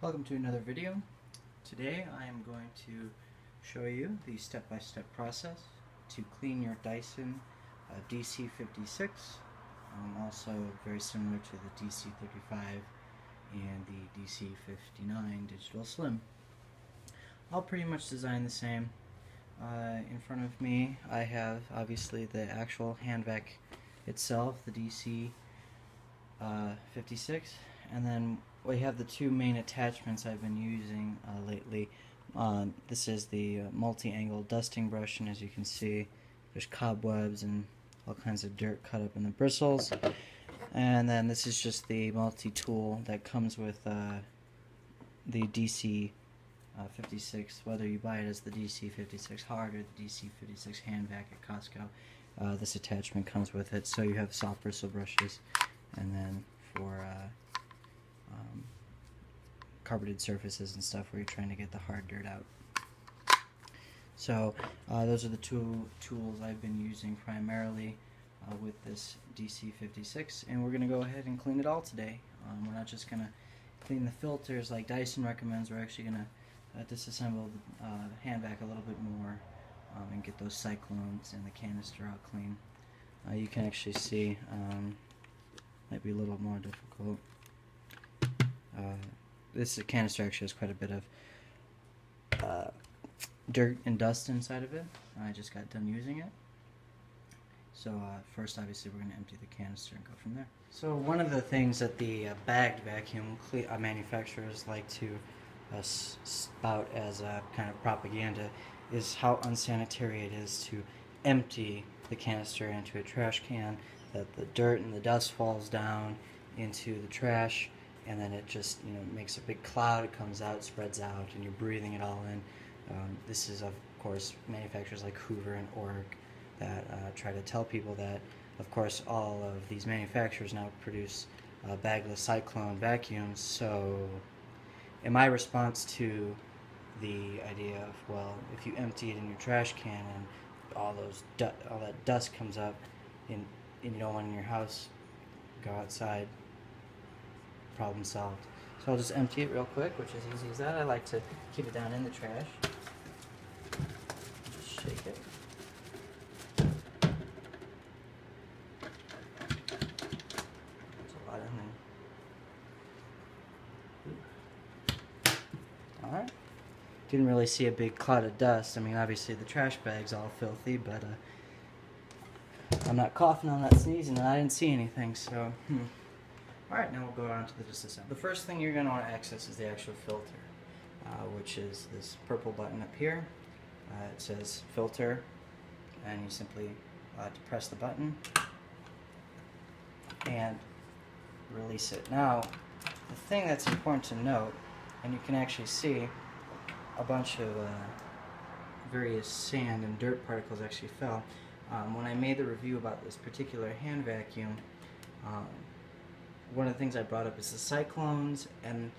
Welcome to another video. Today I am going to show you the step-by-step process to clean your Dyson DC56, also very similar to the DC35 and the DC59 Digital Slim. All pretty much designed the same. In front of me I have obviously the actual HandVac itself, the DC56, and then we have the two main attachments I've been using lately. This is the multi-angle dusting brush, and as you can see there's cobwebs and all kinds of dirt cut up in the bristles. And then this is just the multi-tool that comes with the DC56, whether you buy it as the DC56 Hard or the DC56 HandVac at Costco. This attachment comes with it, so you have soft bristle brushes, and then for carpeted surfaces and stuff where you're trying to get the hard dirt out. So those are the two tools I've been using primarily with this DC56, and we're going to go ahead and clean it all today. We're not just going to clean the filters like Dyson recommends. We're actually going to disassemble the HandVac a little bit more and get those cyclones and the canister out clean. You can actually see, might be a little more difficult. This canister actually has quite a bit of dirt and dust inside of it. I just got done using it. So first, obviously, we're going to empty the canister and go from there. So one of the things that the bagged vacuum manufacturers like to spout as a kind of propaganda is how unsanitary it is to empty the canister into a trash can, that the dirt and the dust falls down into the trash, and then it just makes a big cloud. It comes out, spreads out, and you're breathing it all in. This is, of course, manufacturers like Hoover and Ork that try to tell people that, of course, all of these manufacturers now produce bagless cyclone vacuums. So in my response to the idea of, well, if you empty it in your trash can and all that dust comes up and you don't want it in your house, go outside, problem solved. So I'll just empty it real quick, which is easy as that. I like to keep it down in the trash. Just shake it. There's a lot in there. Alright. Didn't really see a big cloud of dust. I mean, obviously the trash bag's all filthy, but I'm not coughing, I'm not sneezing, and I didn't see anything, so Alright, now we'll go on to the disassembly. The first thing you're going to want to access is the actual filter, which is this purple button up here. It says filter, and you simply depress the button and release it. Now, the thing that's important to note, and you can actually see a bunch of various sand and dirt particles actually fell. When I made the review about this particular hand vacuum, one of the things I brought up is the cyclones and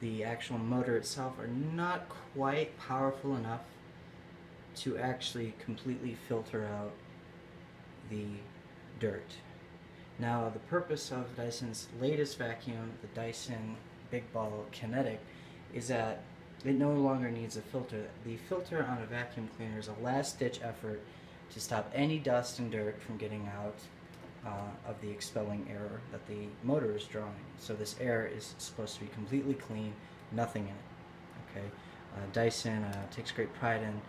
the actual motor itself are not quite powerful enough to actually completely filter out the dirt. Now, the purpose of Dyson's latest vacuum, the Dyson Big Ball Kinetic, is that it no longer needs a filter. The filter on a vacuum cleaner is a last-ditch effort to stop any dust and dirt from getting out of the expelling air that the motor is drawing. So this air is supposed to be completely clean, nothing in it. Okay, Dyson takes great pride in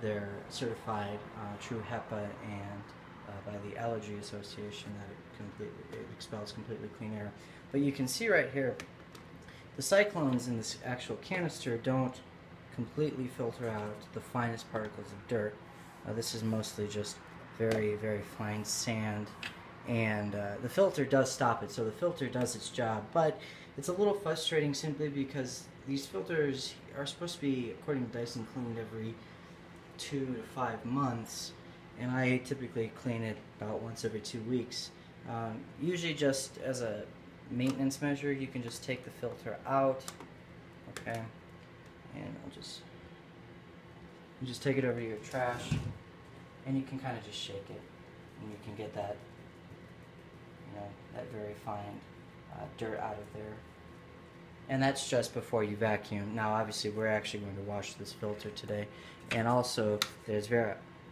their certified true HEPA and by the Allergy Association that it expels completely clean air. But you can see right here, the cyclones in this actual canister don't completely filter out the finest particles of dirt. This is mostly just very, very fine sand, and the filter does stop it, so the filter does its job, but it's a little frustrating simply because these filters are supposed to be, according to Dyson, cleaned every 2 to 5 months, and I typically clean it about once every 2 weeks. Usually just as a maintenance measure, you can just take the filter out, okay, and I'll just take it over to your trash, and you can kind of just shake it, and you can get that, that very fine dirt out of there. And that's just before you vacuum. Now obviously we're actually going to wash this filter today, and also there's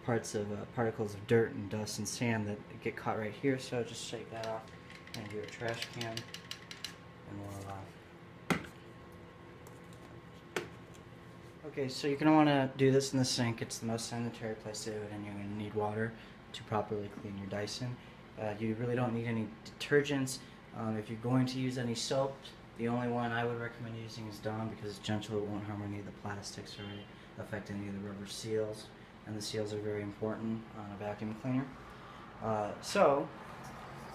parts of particles of dirt and dust and sand that get caught right here, so just shake that off into your trash can, and we'll okay, so you're going to want to do this in the sink. It's the most sanitary place to do it, and you're going to need water to properly clean your Dyson. You really don't need any detergents. If you're going to use any soap, the only one I would recommend using is Dawn, because it's gentle, it won't harm any of the plastics or affect any of the rubber seals, and the seals are very important on a vacuum cleaner. So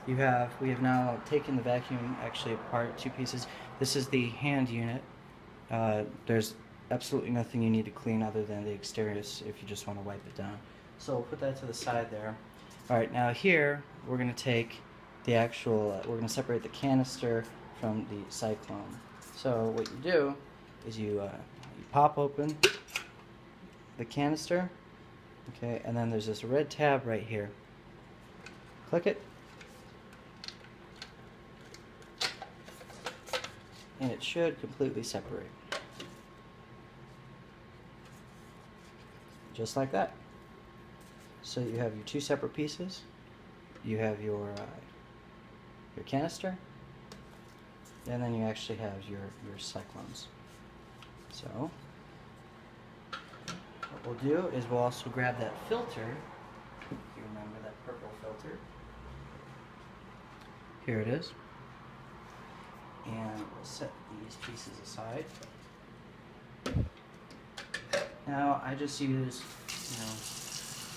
we have now taken the vacuum actually apart, two pieces. This is the hand unit. There's absolutely nothing you need to clean other than the exteriors if you just want to wipe it down. So we'll put that to the side there. Alright, now here we're going to take the actual, we're going to separate the canister from the cyclone. So what you do is you pop open the canister, okay, and then there's this red tab right here. Click it, and it should completely separate. Just like that. So you have your two separate pieces. You have your canister, and then you actually have your cyclones. So what we'll do is we'll also grab that filter. If you remember that purple filter. Here it is. And we'll set these pieces aside. Now I just use,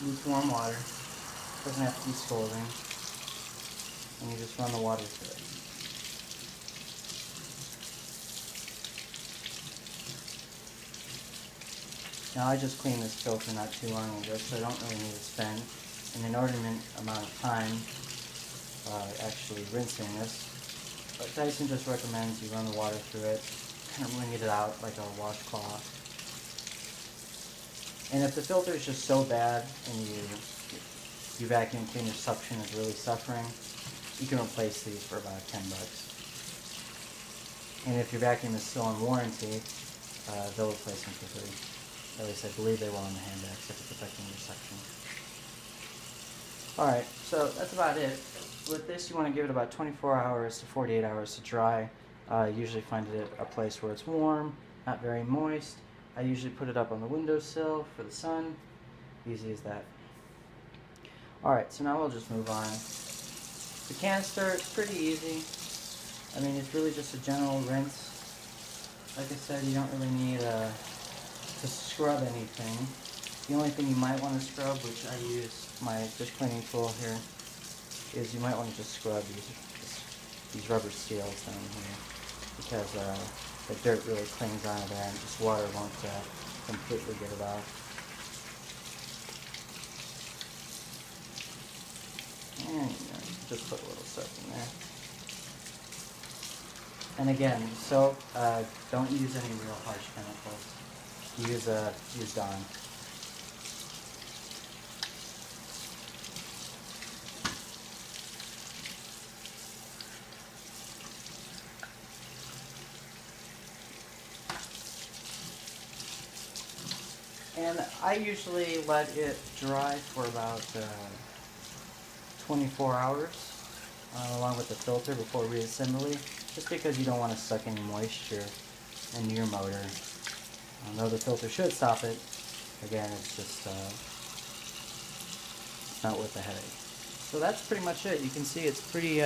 lukewarm water. Doesn't have to be scalding. And you just run the water through it. Now I just cleaned this filter not too long ago, so I don't really need to spend an inordinate amount of time actually rinsing this. But Dyson just recommends you run the water through it, kind of wring it out like a washcloth. And if the filter is just so bad and your vacuum cleaner suction is really suffering, you can replace these for about $10. And if your vacuum is still on warranty, they'll replace them for free. At least I believe they will on the HandVac if it's affecting your suction. Alright, so that's about it. With this, you want to give it about 24 hours to 48 hours to dry. Usually find it at a place where it's warm, not very moist. I usually put it up on the windowsill for the sun. Easy as that. Alright, so now we'll just move on. The canister, it's pretty easy. I mean, it's really just a general rinse. Like I said, you don't really need to scrub anything. The only thing you might want to scrub, which I use my dish cleaning tool here, is you might want to just scrub these rubber seals down here, because the dirt really clings onto there, and just water won't completely get it off. And just put a little soap in there. And again, soap, don't use any real harsh chemicals. Use Dawn. And I usually let it dry for about 24 hours along with the filter before reassembly, just because you don't want to suck any moisture into your motor. Though the filter should stop it, again, it's just not worth the headache. So that's pretty much it. You can see it's pretty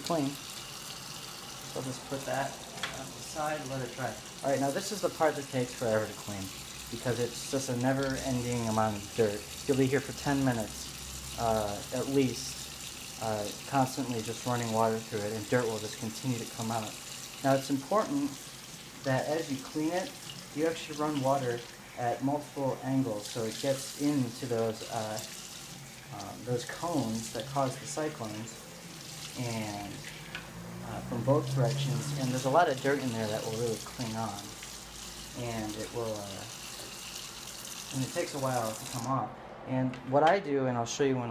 clean. So I'll just put that on the side and let it dry. Alright, now this is the part that takes forever to clean, because it's just a never-ending amount of dirt. You'll be here for 10 minutes at least, constantly just running water through it, and dirt will just continue to come out. Now it's important that as you clean it, you actually run water at multiple angles so it gets into those cones that cause the cyclones, and from both directions. And there's a lot of dirt in there that will really cling on, and it will and it takes a while to come off. And what I do, and I'll show you when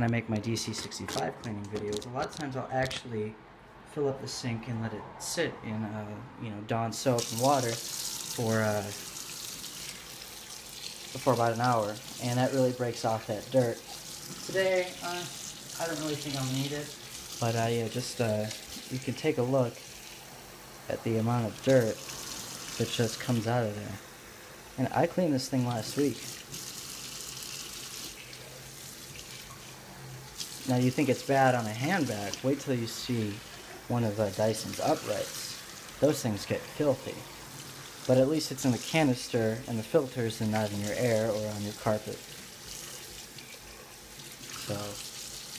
I make my DC65 cleaning videos, a lot of times I'll actually fill up the sink and let it sit in, Dawn soap and water for about an hour, and that really breaks off that dirt. Today, I don't really think I'll need it, but you can take a look at the amount of dirt that just comes out of there. And I cleaned this thing last week. Now you think it's bad on a HandVac, wait till you see one of Dyson's uprights. Those things get filthy. But at least it's in the canister and the filters and not in your air or on your carpet. So,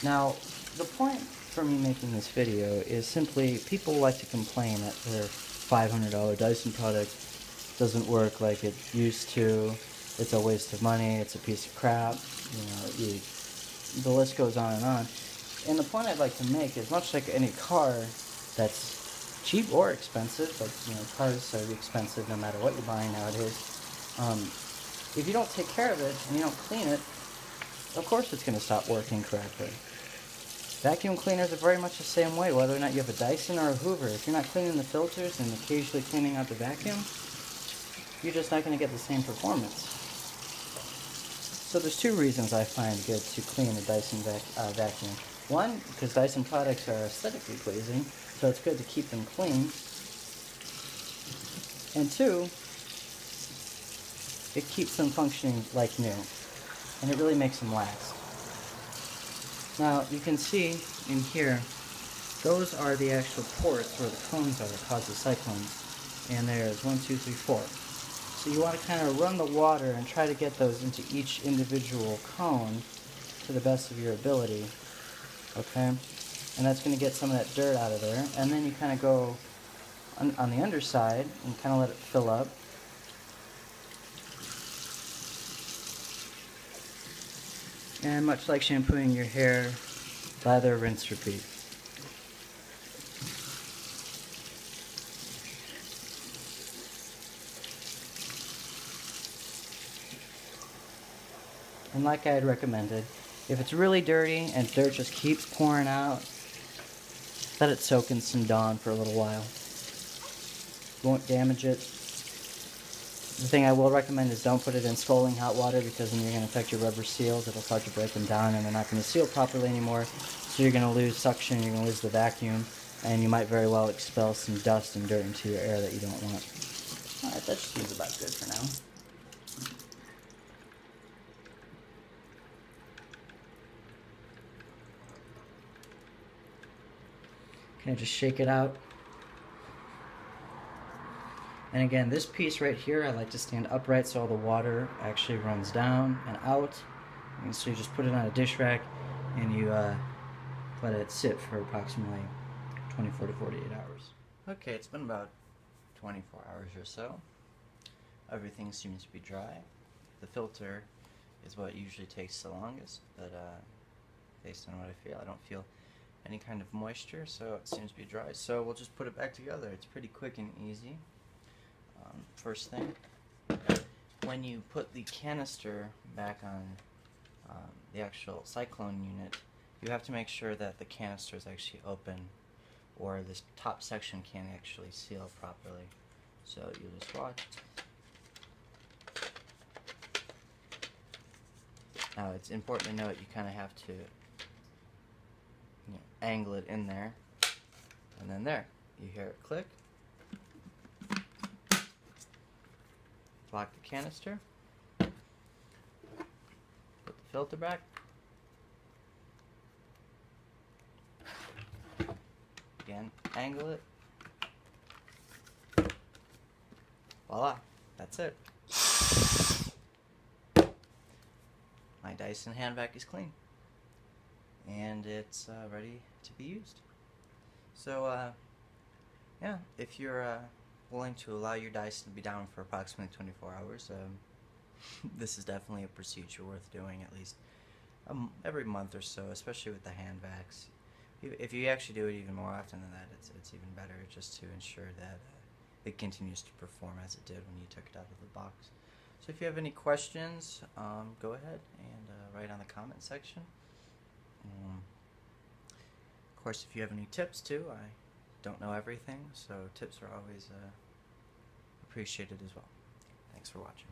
now, the point for me making this video is simply people like to complain that their $500 Dyson product doesn't work like it used to. It's a waste of money. It's a piece of crap. The list goes on and on. And the point I'd like to make is, much like any car that's cheap or expensive, but cars are expensive no matter what you're buying nowadays. If you don't take care of it and you don't clean it, of course it's going to stop working correctly. Vacuum cleaners are very much the same way, whether or not you have a Dyson or a Hoover. If you're not cleaning the filters and occasionally cleaning out the vacuum, you're just not going to get the same performance. So there's two reasons I find good to clean a Dyson vacuum. One, because Dyson products are aesthetically pleasing, so it's good to keep them clean. And two, it keeps them functioning like new, and it really makes them last. Now, you can see in here, those are the actual ports where the cones are that cause the cyclones. And there's 1, 2, 3, 4. So you want to kind of run the water and try to get those into each individual cone to the best of your ability. Okay? And that's going to get some of that dirt out of there. And then you kind of go on the underside and kind of let it fill up. And much like shampooing your hair, lather, rinse, repeat. And like I had recommended, if it's really dirty and dirt just keeps pouring out, let it soak in some Dawn for a little while. You won't damage it. The thing I will recommend is don't put it in scalding hot water, because then you're going to affect your rubber seals. It'll start to break them down and they're not going to seal properly anymore. So you're going to lose suction, you're going to lose the vacuum, and you might very well expel some dust and dirt into your air that you don't want. Alright, that seems about good for now. Can I just shake it out? And again, this piece right here, I like to stand upright so all the water actually runs down and out. And so you just put it on a dish rack and you let it sit for approximately 24 to 48 hours. Okay, it's been about 24 hours or so. Everything seems to be dry. The filter is what usually takes the longest, but based on what I feel, I don't feel any kind of moisture, so it seems to be dry. So we'll just put it back together. It's pretty quick and easy. First thing, when you put the canister back on the actual cyclone unit, you have to make sure that the canister is actually open, or this top section can't actually seal properly. So you'll just watch. Now it's important to note you kind of have to angle it in there, and then there, you hear it click. Lock the canister, put the filter back, again, angle it, voila, that's it. My Dyson HandVac is clean, and it's ready to be used. So yeah, if you're willing to allow your Dyson to be down for approximately 24 hours, this is definitely a procedure worth doing at least every month or so, especially with the HandVacs. If you actually do it even more often than that, it's even better, just to ensure that it continues to perform as it did when you took it out of the box. So if you have any questions, go ahead and write on the comment section. Of course, if you have any tips too, I don't know everything, so tips are always appreciated as well. Thanks for watching.